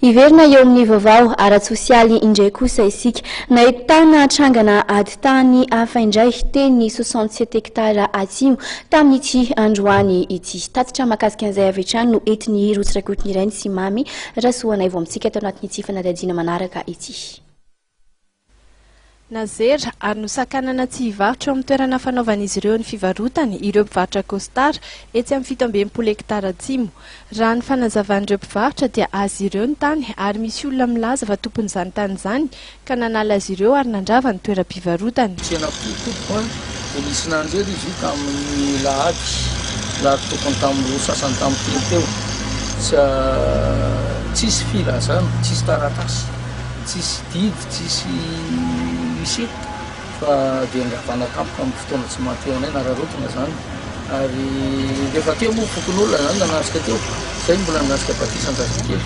Iverina eo amin'ny vaovao ara-tsosialy indray kosa isika nahitana trangana ady tany hafa indray teny 67 hektara atsimo tamin'ity androany ity. Tatitra mahakasika an'izay avy hatrany no entiny rotsiraikotiny iray ny Simamy rasoana ivo amintsika eto anatin'ity fanadadiana manaraka ity. Nazera ary nosakanana tsy hivarotra amin'ny toerana fanaovan'izy ireo ny fivarotany ireo mpivarotra kostar etsy amin'ny 17 hektara atsimo. Raha ny fanazavan'ireo mpivarotra dia azy ireo ny tany ary misy olona milaza fa tompon'izany tany izany ka nanala azy ireo ary nandrava ny toeram-pivarotany. Nisy nanjera izy io tamin'ny lahady tokony tamin'ny sasany tamin'ny teo tsisy filazana, tsisy taratasy, tsisy didy, tsisy misy fa dia angavana tampoka amin'ny fotoana tsy mahateonay nararotana zany ary rehefa teo moa fokon'olona zany nanasika teo zay mbola nanasika batisan-jazakely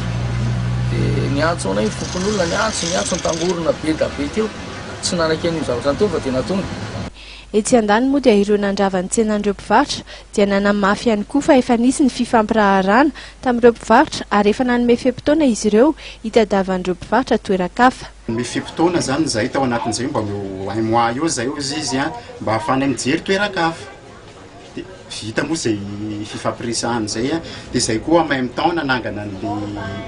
dia niantso anay fokon'olona niantso nitangorona be da be teo tsy nanaky an'io zavatra teo fa dia natonga. Etsy andany moa dia ireo nandravany tsenan'ireo mpivarotra dia nanamafy ihany koa fa efa nisy ny fifampiraharana tamin'ireo mpivarotra ary efa nanome feim-potoana izy ireo hitadavan'ireo mpivarotra toeran-kafa. Ny feim-potoana zany zay tao anatin'izay mba un mois eo zay ozy izy mba hahafanay mijery toeran-kafa. Dia vita moa zay fifampiresahana zay dia zay koa en même temps nanangana an'ilay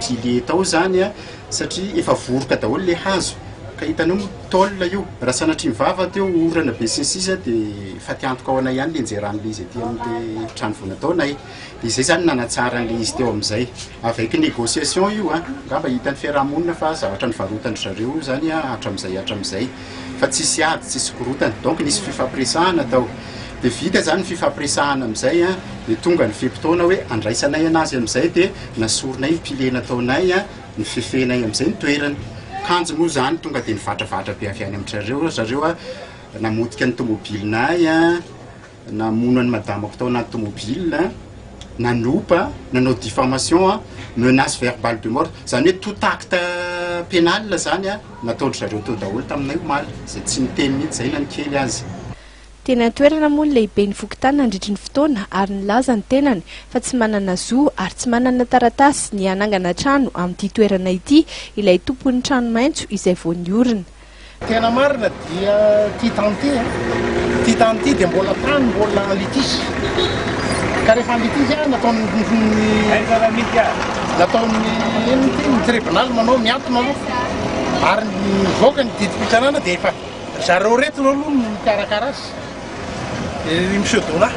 pilier tao zany satria efa voroka daholo le hazo. Ka hitanao tôle io raha sanatria mivava teo orana be sisisa dia fa tiantoka ao anay ihany le njeran'ilay izy aty amin'ny trano vao nataonay. Dia izay zany nanatsara an'ilay izy teo amin'izay avec négociation io ngamba hitan'ny fiarahamonina fa zavatra nivarotany zareo zany hatramin'izay fa tsisy ady tsisy korotana donc nisy fifampiresahana tao. Dia vita zany fifampiresahana amin'izay dia tonga ny feim-potoana hoe andraisanay anazy amin'izay dia nasoronay ny pilier nataonay ny fefenay amin'izay ny toerany. Kanjo moa zany tonga dia nivadravadra be avy any amin'ny zareo namotika ny tomobilinay namono ny madamako tao anaty tomobile nanopa nanao diffamation menace verbale de mort zany hoe tout acte pénal zany nataondry zareo teo daholo taminay omaly zay tsy niteny mihitsy zay na nikely azy. Tena toerana moa ny lehibe ny vokotany nandritry ny fotoana ary nilaza ny tenany fa tsy manana zo ary tsy manana taratasy ny hanangana trano amin'ity toerana ity ilay tompon'ny trano maintso izay vao niorina. Tena marina dia ity tanty dia mbola tany mbola litisy ka rehefa litisy nataon'ny tribunal manao miantona aloha ary nivoaka ny didim-pitsanana dia efa zareo retina aloha ny mikarakara azy. Monsieur Dona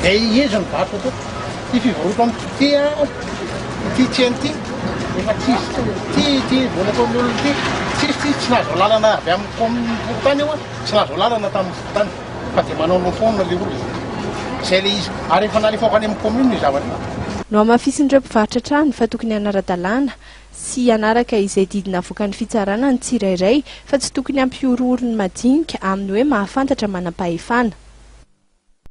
dia izy nivarotra teo ty fivarotana ty tseny efa ty vola ataon'ny olona ty tsy nahazo lalana avy amin'ny fokotany eo tsy nahazo lalana tamin'ny fokotany fa dia manao lofona le olona zay le izy ary efa nalefokany amin'ny commune ny zavatra. No amafisin'ireo mpivarotra trano fa tokony hanara-dalàna sy hanaraka izay didina avoakan'ny fitsarana ny tsirairay fa tsy tokony hampioroorony madinika amin'ny hoe mahafantatra manam-pahefana.